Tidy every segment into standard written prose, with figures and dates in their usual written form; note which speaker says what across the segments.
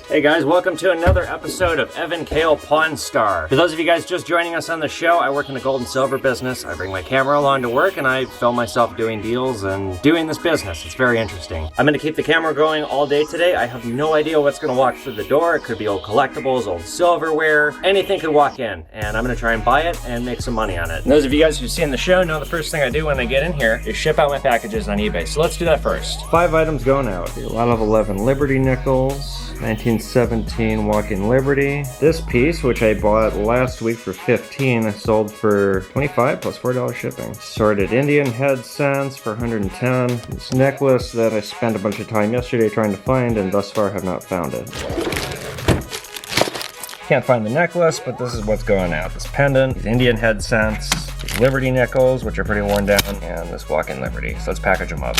Speaker 1: Hey guys, welcome to another episode of Evan Kale Pawn Star. For those of you guys just joining us on the show, I work in the gold and silver business. I bring my camera along to work and I film myself doing deals and doing this business. It's very interesting. I'm gonna keep the camera going all day today. I have no idea what's gonna walk through the door. It could be old collectibles, old silverware, anything could walk in. And I'm gonna try and buy it and make some money on it. And those of you guys who've seen the show know the first thing I do when I get in here is ship out my packages on eBay. So let's do that first. 5 items going out. A lot of 11 Liberty nickels. 1917 Walking Liberty. This piece, which I bought last week for 15, I sold for 25 plus $4 shipping. Sorted Indian head cents for 110. This necklace that I spent a bunch of time yesterday trying to find and thus far have not found it. Can't find the necklace, but this is what's going out. This pendant, these Indian head cents, these Liberty nickels, which are pretty worn down, and this Walking Liberty. So let's package them up.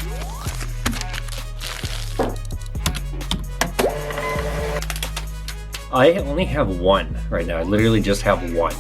Speaker 1: I only have one right now. I literally just have one.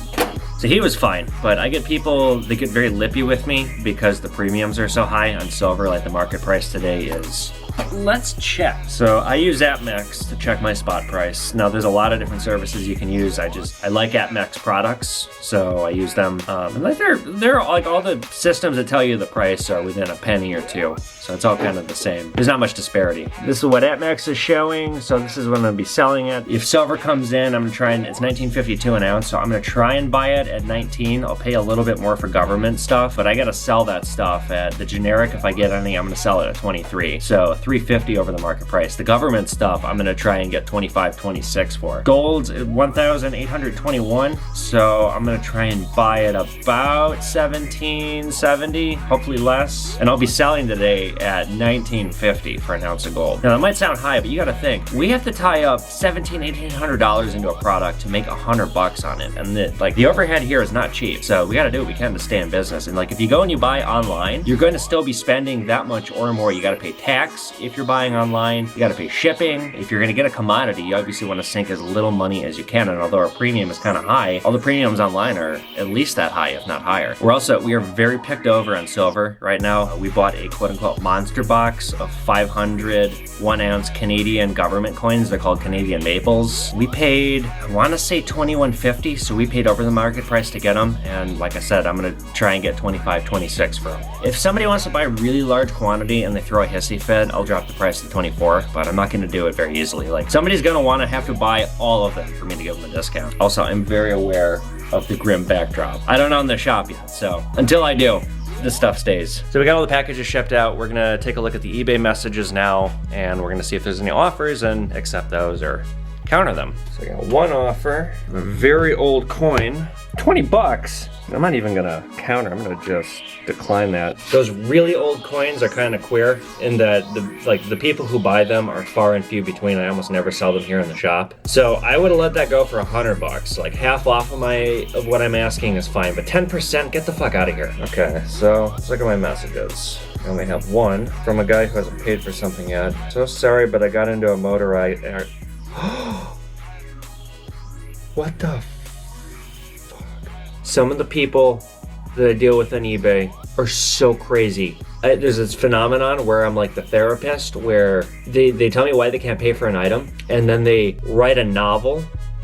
Speaker 1: So he was fine, but I get people, they get very lippy with me because the premiums are so high on silver, like the market price today is. Let's check. So I use AppMex to check my spot price. Now there's a lot of different services you can use. I like AppMex products, so I use them. And like they're like all the systems that tell you the price are within a penny or two. So it's all kind of the same. There's not much disparity. This is what AppMex is showing. So this is what I'm gonna be selling it. If silver comes in, I'm gonna try and, it's $19.52 an ounce. So I'm gonna try and buy it at 19. I'll pay a little bit more for government stuff, but I gotta sell that stuff at the generic. If I get any, I'm gonna sell it at 23. So $3.50 over the market price. The government stuff, I'm gonna try and get 25, 26 for. Gold's at 1,821. So I'm gonna try and buy it about 1770, hopefully less. And I'll be selling today at 1950 for an ounce of gold. Now that might sound high, but you gotta think, we have to tie up $1,800 into a product to make $100 on it. And the overhead here is not cheap. So we gotta do what we can to stay in business. And like if you go and you buy online, you're going to still be spending that much or more. You gotta pay tax if you're buying online. You gotta pay shipping. If you're gonna get a commodity, you obviously wanna sink as little money as you can. And although our premium is kind of high, all the premiums online are at least that high, if not higher. We are very picked over on silver right now. We bought a quote unquote monster box of 500 1-ounce Canadian government coins. They're called Canadian Maples. We paid, I wanna say $21.50, so we paid over the market price to get them. And like I said, I'm gonna try and get 25, 26 for them. If somebody wants to buy a really large quantity and they throw a hissy fit, I'll drop the price to 24, but I'm not gonna do it very easily. Like somebody's gonna wanna have to buy all of them for me to give them a discount. Also, I'm very aware of the grim backdrop. I don't own the shop yet, so until I do, this stuff stays. So we got all the packages shipped out. We're gonna take a look at the eBay messages now, and we're gonna see if there's any offers and accept those or counter them. So I got one offer, a very old coin, 20 bucks. I'm not even gonna counter, I'm gonna just decline that. Those really old coins are kind of queer in that the people who buy them are far and few between. I almost never sell them here in the shop. So I would have let that go for 100 bucks. Like half off of what I'm asking is fine, but 10%, get the fuck out of here. Okay, so let's look at my messages. I only have one from a guy who hasn't paid for something yet. So sorry, but I got into a motor What the fuck? Some of the people that I deal with on eBay are so crazy. There's this phenomenon where I'm like the therapist where they tell me why they can't pay for an item and then they write a novel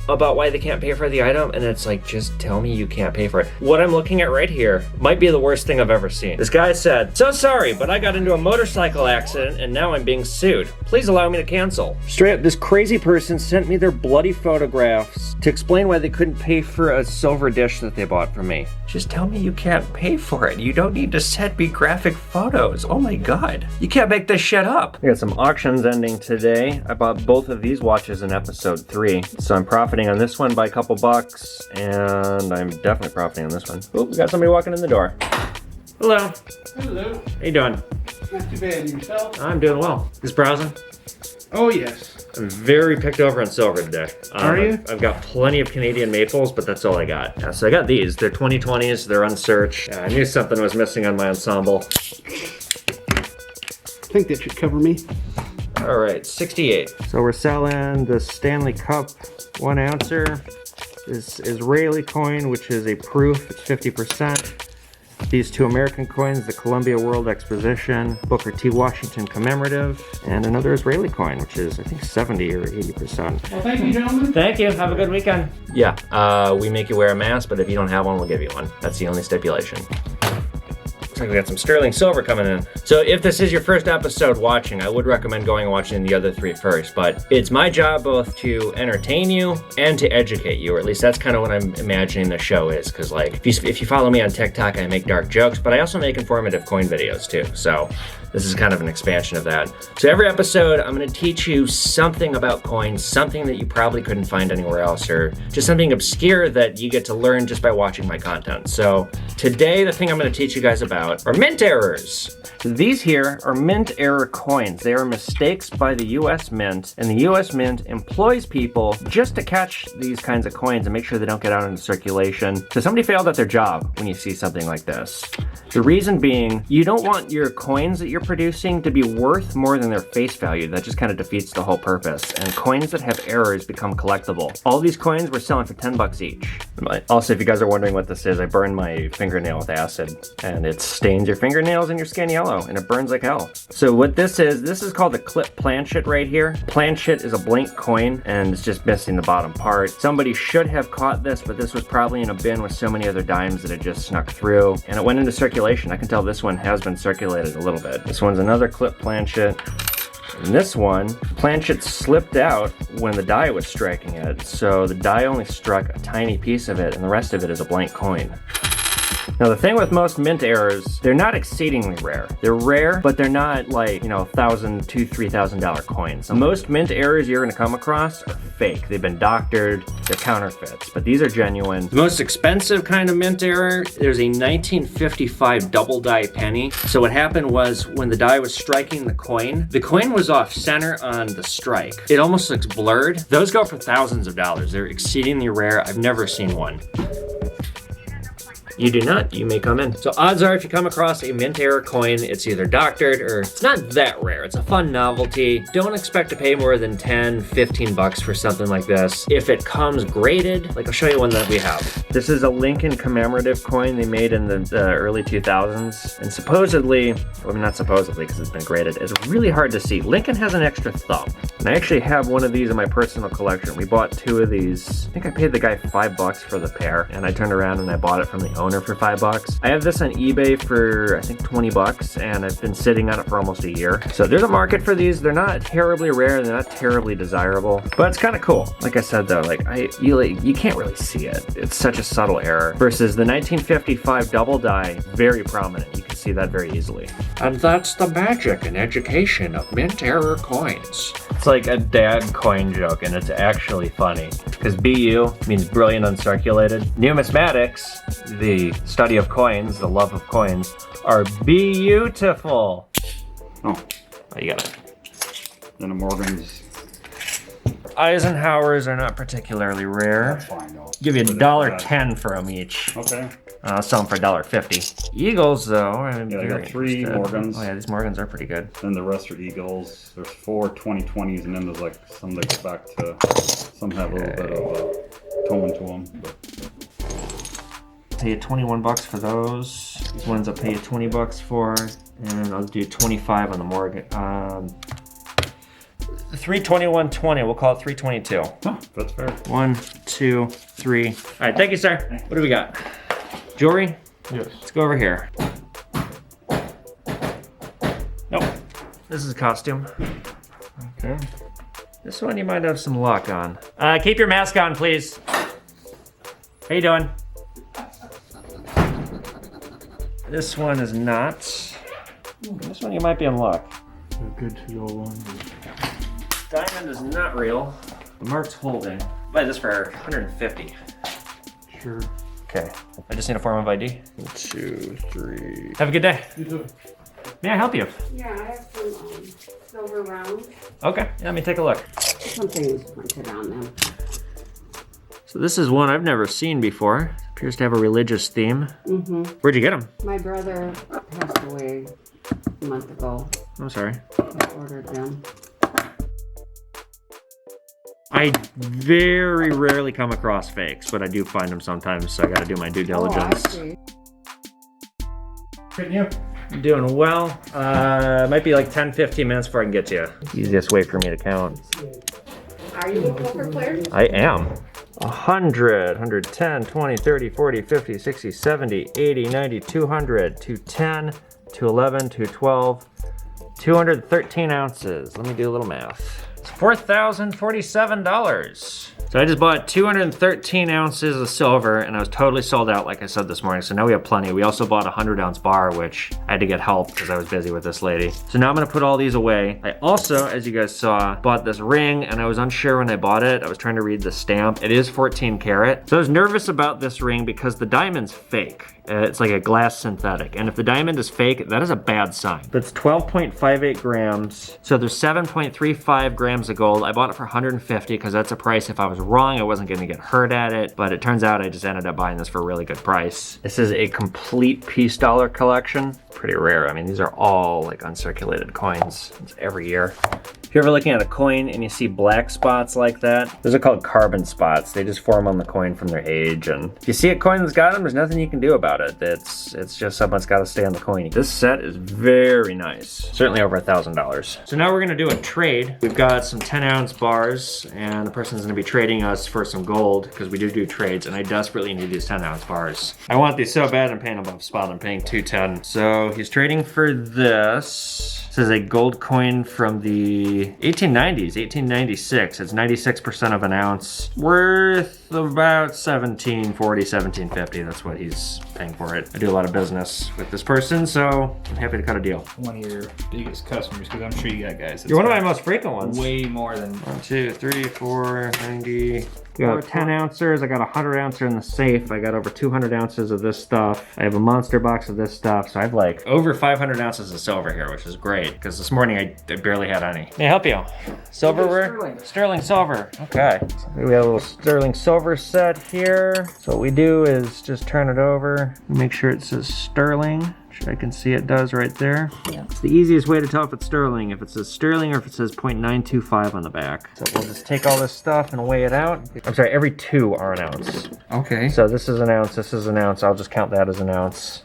Speaker 1: about why they can't pay for the item, and it's like, just tell me you can't pay for it. What I'm looking at right here might be the worst thing I've ever seen. This guy said, "So sorry, but I got into a motorcycle accident and now I'm being sued. Please allow me to cancel." Straight up, this crazy person sent me their bloody photographs to explain why they couldn't pay for a silver dish that they bought from me. Just tell me you can't pay for it. You don't need to send me graphic photos. Oh my God. You can't make this shit up. We got some auctions ending today. I bought both of these watches in episode 3, so I'm profiting on this one by a couple bucks, and I'm definitely profiting on this one. Oh, we got somebody walking in the door. Hello.
Speaker 2: Hello.
Speaker 1: How you doing?
Speaker 2: Not too bad. Yourself?
Speaker 1: I'm doing well. Just browsing?
Speaker 2: Oh, yes.
Speaker 1: I'm very picked over on silver today.
Speaker 2: Are you?
Speaker 1: I've got plenty of Canadian Maples, but that's all I got. So I got these. They're 2020s. They're unsearched. I knew something was missing on my ensemble.
Speaker 2: I think that should cover me.
Speaker 1: All right, 68. So we're selling the Stanley Cup 1-ouncer. This Israeli coin, which is a proof. It's 50%. These 2 American coins, the Columbia World Exposition, Booker T. Washington Commemorative, and another Israeli coin, which is, I think, 70 or 80%.
Speaker 2: Well, thank you, gentlemen.
Speaker 1: Thank you. Have a good weekend. Yeah, we make you wear a mask, but if you don't have one, we'll give you one. That's the only stipulation. Looks like we got some sterling silver coming in. So if this is your first episode watching, I would recommend going and watching the other 3 first, but it's my job both to entertain you and to educate you, or at least that's kind of what I'm imagining the show is, because like, if you follow me on TikTok, I make dark jokes, but I also make informative coin videos too, so this is kind of an expansion of that. So every episode, I'm gonna teach you something about coins, something that you probably couldn't find anywhere else, or just something obscure that you get to learn just by watching my content. So today, the thing I'm gonna teach you guys about are mint errors. These here are mint error coins. They are mistakes by the US Mint, and the US Mint employs people just to catch these kinds of coins and make sure they don't get out into circulation. So somebody failed at their job when you see something like this. The reason being, you don't want your coins that you're producing to be worth more than their face value. That just kind of defeats the whole purpose. And coins that have errors become collectible. All these coins we're selling for 10 bucks each. Also, if you guys are wondering what this is, I burned my fingernail with acid, and it stains your fingernails and your skin yellow, and it burns like hell. So what this is called the clip planchet right here. Planchet is a blank coin, and it's just missing the bottom part. Somebody should have caught this, but this was probably in a bin with so many other dimes that it just snuck through, and it went into circulation. I can tell this one has been circulated a little bit. This one's another clip planchet. And this one, planchet slipped out when the die was striking it, so the die only struck a tiny piece of it, and the rest of it is a blank coin. Now the thing with most mint errors, they're not exceedingly rare. They're rare, but they're not like, $1,000, $2,000, $3,000 coins. Most mint errors you're gonna come across are fake. They've been doctored, they're counterfeits, but these are genuine. The most expensive kind of mint error, there's a 1955 double die penny. So what happened was when the die was striking the coin was off center on the strike. It almost looks blurred. Those go for thousands of dollars. They're exceedingly rare. I've never seen one. You do not, you may come in. So odds are if you come across a mint error coin, it's either doctored or it's not that rare. It's a fun novelty. Don't expect to pay more than 10, 15 bucks for something like this. If it comes graded, like I'll show you one that we have. This is a Lincoln commemorative coin they made in the early 2000s. And supposedly, well not supposedly because it's been graded, it's really hard to see. Lincoln has an extra thumb. And I actually have one of these in my personal collection. We bought 2 of these. I think I paid the guy $5 for the pair. And I turned around and I bought it from the owner for $5. I have this on eBay for I think 20 bucks, and I've been sitting on it for almost a year. So there's a market for these. They're not terribly rare, they're not terribly desirable, but it's kind of cool. Like I said though, you can't really see it. It's such a subtle error. Versus the 1955 double die, very prominent. You can see that very easily. And that's the magic and education of mint error coins. It's like a dad coin joke, and it's actually funny. Because BU means brilliant uncirculated. Numismatics, the study of coins, the love of coins, are beautiful.
Speaker 3: Oh,
Speaker 1: You got it.
Speaker 3: then the Morgans.
Speaker 1: Eisenhowers are not particularly rare.
Speaker 3: That's fine though.
Speaker 1: Give you $1.10 for them each.
Speaker 3: Okay.
Speaker 1: I'll sell them for $1.50. Eagles, though, I'm
Speaker 3: Yeah, I
Speaker 1: very
Speaker 3: got 3
Speaker 1: interested.
Speaker 3: Morgans.
Speaker 1: Oh yeah, these Morgans are pretty good.
Speaker 3: Then the rest are Eagles. There's 4 2020s, and then there's like some that go back to. Some have a little bit of tone to them. But
Speaker 1: Pay you 21 bucks for those. These ones I'll pay you 20 bucks for, and I'll do 25 on the Morgan. 321.20. We'll call it 322.
Speaker 3: huh, that's fair.
Speaker 1: 1, 2, 3. All right, thank you, sir. What do we got? Jewelry?
Speaker 2: Yes.
Speaker 1: Let's go over here. Nope. This is a costume.
Speaker 2: Okay.
Speaker 1: This one you might have some luck on. Keep your mask on, please. How you doing? This one is not. This one you might be in luck.
Speaker 2: Good to go on.
Speaker 1: Diamond is not real. The mark's holding. Buy this for 150.
Speaker 2: Sure.
Speaker 1: Okay. I just need a form of ID. 1, 2, 3. Have a good day.
Speaker 2: You too.
Speaker 1: May I help you?
Speaker 4: Yeah, I have some silver rounds.
Speaker 1: Okay. Yeah, let me take a look.
Speaker 4: Something is printed on them.
Speaker 1: So this is one I've never seen before. Appears to have a religious theme.
Speaker 4: Mm-hmm.
Speaker 1: Where'd you get them?
Speaker 4: My brother passed away a month ago.
Speaker 1: I'm sorry.
Speaker 4: I ordered them.
Speaker 1: I very rarely come across fakes, but I do find them sometimes, so I gotta do my due diligence.
Speaker 4: Oh, I see.
Speaker 2: You?
Speaker 1: I'm doing well. It might be like 10-15 minutes before I can get to you. Easiest way for me to count.
Speaker 4: Are you a poker player?
Speaker 1: I am. 100, 110, 20, 30, 40, 50, 60, 70, 80, 90, 200, 210, 211, 212, 213 ounces. Let me do a little math. It's $4,047. So I just bought 213 ounces of silver and I was totally sold out like I said this morning. So now we have plenty. We also bought a 100-ounce bar, which I had to get help because I was busy with this lady. So now I'm gonna put all these away. I also, as you guys saw, bought this ring and I was unsure when I bought it. I was trying to read the stamp. It is 14 karat. So I was nervous about this ring because the diamond's fake. It's like a glass synthetic. And if the diamond is fake, that is a bad sign. But it's 12.58 grams. So there's 7.35 grams of gold. I bought it for 150 because that's a price. If I was wrong, I wasn't gonna get hurt at it. But it turns out I just ended up buying this for a really good price. This is a complete piece dollar collection. Pretty rare. I mean, these are all like uncirculated coins. It's every year. If you're ever looking at a coin and you see black spots like that, those are called carbon spots. They just form on the coin from their age. And if you see a coin that's got them, there's nothing you can do about it. It's just something that's got to stay on the coin. This set is very nice. Certainly over $1,000. So now we're gonna do a trade. We've got some 10-ounce bars and the person's gonna be trading us for some gold because we do trades and I desperately need these 10-ounce bars. I want these so bad I'm paying above spot. I'm paying $210. So he's trading for this. This is a gold coin from the 1890s, 1896. It's 96% of an ounce, worth about $17.40, $17.50. That's what he's paying for it. I do a lot of business with this person, so I'm happy to cut a deal.
Speaker 5: One of your biggest customers, because I'm sure you got guys.
Speaker 1: You're one of my most frequent ones.
Speaker 5: Way more than
Speaker 1: 1, 2, 3, 4, 90. We got 10 ouncers. I got a 100 ouncer in the safe. I got over 200 ounces of this stuff. I have a monster box of this stuff. So I have like over 500 ounces of silver here, which is great because this morning I barely had any. May I help you? Silverware? Sterling silver. Okay. So we have a little sterling silver set here. So what we do is just turn it over. Make sure it says sterling. I can see it does right there. Yeah. It's the easiest way to tell if it's sterling, if it says sterling or if it says 0.925 on the back. So we'll just take all this stuff and weigh it out. I'm sorry, every two are an ounce.
Speaker 5: okay.
Speaker 1: So this is an ounce, this is an ounce. I'll just count that as an ounce.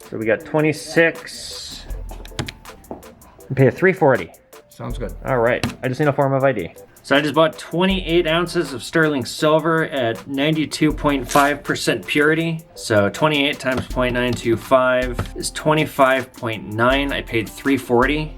Speaker 1: So we got 26. We pay a $3.40.
Speaker 5: Sounds good.
Speaker 1: All right, I just need a form of ID. So I just bought 28 ounces of sterling silver at 92.5% purity. So 28 times 0.925 is 25.9. I paid $3.40.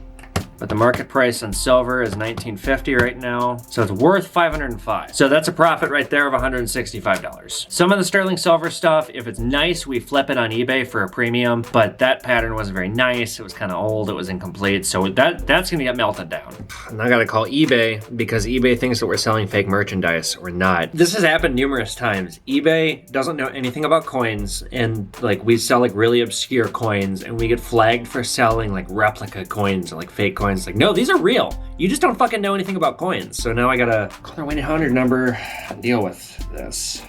Speaker 1: But the market price on silver is $19.50 right now. So it's worth $505. So that's a profit right there of $165. Some of the sterling silver stuff, if it's nice, we flip it on eBay for a premium, but that pattern wasn't very nice. It was kind of old, it was incomplete. So that's gonna get melted down. And I gotta call eBay because eBay thinks that we're selling fake merchandise. We're not. This has happened numerous times. eBay doesn't know anything about coins and like we sell like really obscure coins and we get flagged for selling like replica coins or like fake coins. Like, no, these are real. You just don't fucking know anything about coins. So now I gotta call their 1-800 number and deal with this.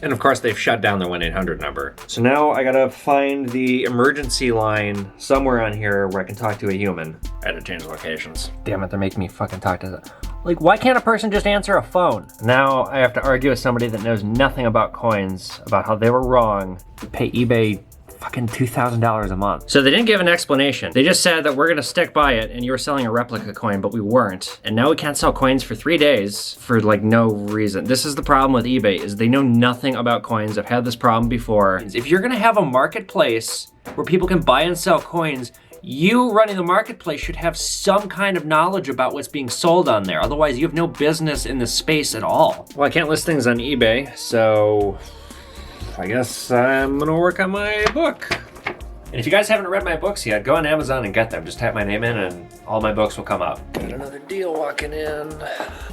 Speaker 1: And of course, they've shut down their 1-800 number. So now I gotta find the emergency line somewhere on here where I can talk to a human. I had to change locations. Damn it, they're making me fucking talk to that. Like, why can't a person just answer a phone? Now I have to argue with somebody that knows nothing about coins, about how they were wrong, pay eBay fucking $2,000 a month. So they didn't give an explanation. They just said that we're gonna stick by it and you were selling a replica coin, but we weren't. And now we can't sell coins for 3 days for like no reason. This is the problem with eBay, is they know nothing about coins. I've had this problem before. If you're gonna have a marketplace where people can buy and sell coins, you running the marketplace should have some kind of knowledge about what's being sold on there. Otherwise you have no business in this space at all. Well, I can't list things on eBay, so I guess I'm gonna work on my book. And if you guys haven't read my books yet, go on Amazon and get them. Just type my name in and all my books will come up. Got another deal walking in.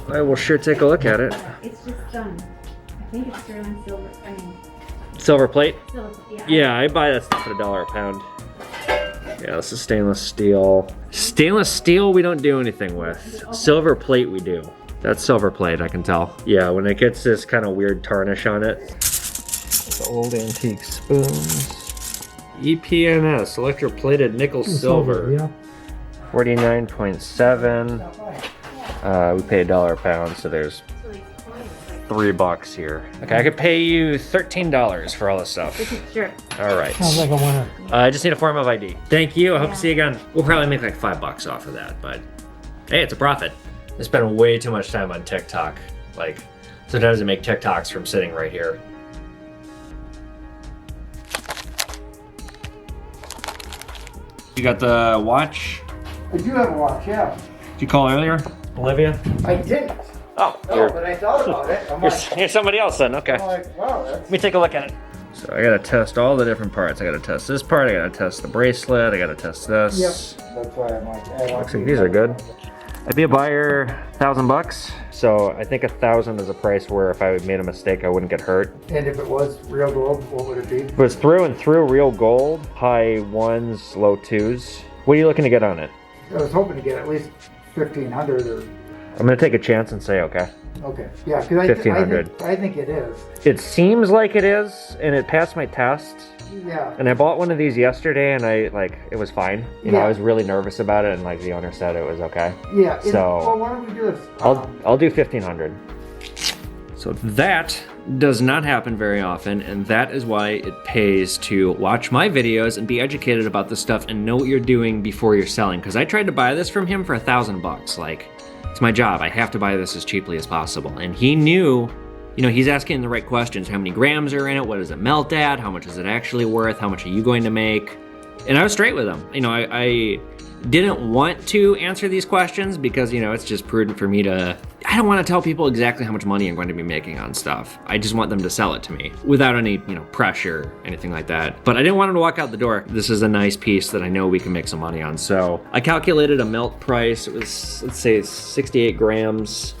Speaker 1: I will sure take a look at it.
Speaker 6: It's just done. I think it's sterling silver. I mean,
Speaker 1: Silver plate?
Speaker 6: silver. Yeah.
Speaker 1: Yeah, I buy that stuff at $1 a pound. Yeah, this is stainless steel. Stainless steel we don't do anything with. Silver plate we do. That's silver plate, I can tell. Yeah, when it gets this kind of weird tarnish on it. The old antique spoons. EPNS, electroplated nickel silver.
Speaker 2: Yeah.
Speaker 1: 49.7. We pay $1 a pound, so there's $3 here. Okay, I could pay you $13 for all this stuff.
Speaker 6: Sure.
Speaker 1: All right.
Speaker 2: Sounds like a winner.
Speaker 1: I just need a form of ID. Thank you. I hope to
Speaker 6: Yeah.
Speaker 1: see you again. We'll probably make like $5 off of that, but hey, it's a profit. I spend way too much time on TikTok. Like, sometimes I make TikToks from sitting right here. You got the watch?
Speaker 7: I do have a watch, yeah.
Speaker 1: Did you call earlier, Olivia?
Speaker 7: I didn't.
Speaker 1: Oh,
Speaker 7: No, but I thought about it.
Speaker 1: you're somebody else then. Okay.
Speaker 7: I'm like, wow, that's...
Speaker 1: Let me take a look at it. So I gotta test all the different parts. I gotta test this part, I gotta test the bracelet, I gotta test this.
Speaker 7: Yep. That's why I'm like, I want
Speaker 1: Looks
Speaker 7: to
Speaker 1: like
Speaker 7: do
Speaker 1: these are
Speaker 7: that.
Speaker 1: good. I'd be a buyer $1,000, so I think 1,000 is a price where if I made a mistake, I wouldn't get hurt.
Speaker 7: And if it was real gold, what would it be?
Speaker 1: If it's through and through real gold, high ones, low twos. What are you looking to get on it?
Speaker 7: I was hoping to get at least 1,500 or...
Speaker 1: I'm gonna take a chance and say okay.
Speaker 7: Okay. Yeah, because
Speaker 1: 1,500.
Speaker 7: I think it is.
Speaker 1: It seems like it is, and it passed my test.
Speaker 7: Yeah.
Speaker 1: And I bought one of these yesterday, and it was fine. You know,
Speaker 7: Yeah.
Speaker 1: I was really nervous about it, and like the owner said, it was okay.
Speaker 7: Yeah.
Speaker 1: So-
Speaker 7: Well, why don't we do this?
Speaker 1: I'll do 1,500. So that does not happen very often, and that is why it pays to watch my videos and be educated about this stuff and know what you're doing before you're selling. Because I tried to buy this from him for $1,000. Like, it's my job. I have to buy this as cheaply as possible. And he knew, you know, he's asking the right questions. How many grams are in it? What does it melt at? How much is it actually worth? How much are you going to make? And I was straight with him. You know, I didn't want to answer these questions because, you know, it's just prudent for me to, I don't want to tell people exactly how much money I'm going to be making on stuff. I just want them to sell it to me without any, you know, pressure, anything like that. But I didn't want him to walk out the door. This is a nice piece that I know we can make some money on. So I calculated a melt price. It was, let's say 68 grams.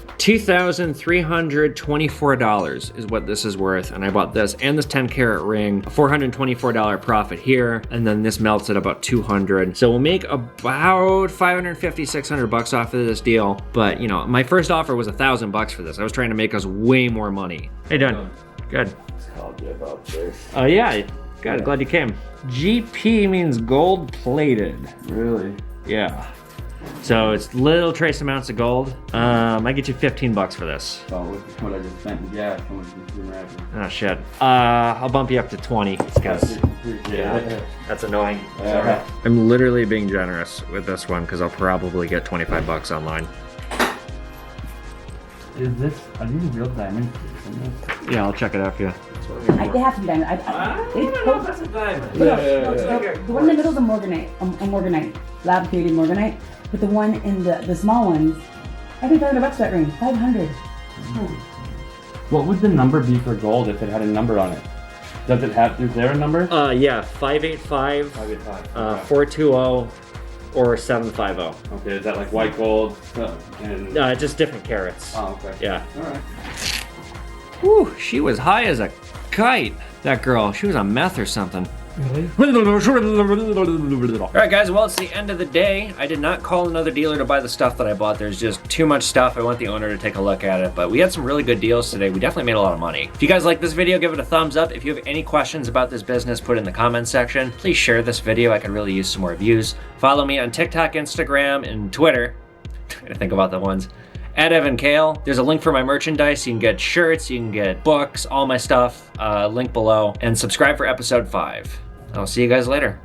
Speaker 1: $2,324 is what this is worth, and I bought this and this 10 karat ring, a $424 profit here, and then this melts at about 200. So we'll make about 550, 600 bucks off of this deal. But you know, my first offer was $1,000 for this. I was trying to make us way more money. How you doing? Good.
Speaker 3: Called you about this.
Speaker 1: Oh yeah, good. Glad you came. GP means gold plated.
Speaker 3: Really?
Speaker 1: Yeah. So it's little trace amounts of gold. I get you $15 for this.
Speaker 3: Oh, what I just spent in gas, how much is your rabbit?
Speaker 1: Oh shit. I'll bump you up to 20 because
Speaker 3: Yeah.
Speaker 1: that's annoying.
Speaker 3: Alright.
Speaker 1: I'm literally being generous with this one because I'll probably get $25 online.
Speaker 3: Is this, are these real diamonds?
Speaker 1: Yeah, I'll check it out for you.
Speaker 6: They have to be diamond. They post,
Speaker 1: that's a diamond.
Speaker 6: no, the one in the middle is a morganite, a morganite, lab created morganite. But the one in the small ones, I think $500 for that ring. 500.
Speaker 3: What would the number be for gold if it had a number on it? Does it have, is there a number?
Speaker 1: Yeah, 585,
Speaker 3: 585.
Speaker 1: 420, or 750.
Speaker 3: Okay, is that like white gold? And...
Speaker 1: Just different carats.
Speaker 3: Oh, okay.
Speaker 1: Yeah.
Speaker 3: Alright.
Speaker 1: Whew, she was high as a kite. That girl, she was on meth or something.
Speaker 2: Really?
Speaker 1: Alright guys, well it's the end of the day. I did not call another dealer to buy the stuff that I bought. There's just too much stuff. I want the owner to take a look at it, but we had some really good deals today. We definitely made a lot of money. If you guys like this video, give it a thumbs up. If you have any questions about this business, put it in the comments section. Please share this video. I could really use some more views. Follow me on TikTok, Instagram, and Twitter. Trying to think about the ones. At Evan Kale. There's a link for my merchandise. You can get shirts, you can get books, all my stuff, link below. And subscribe for episode 5. I'll see you guys later.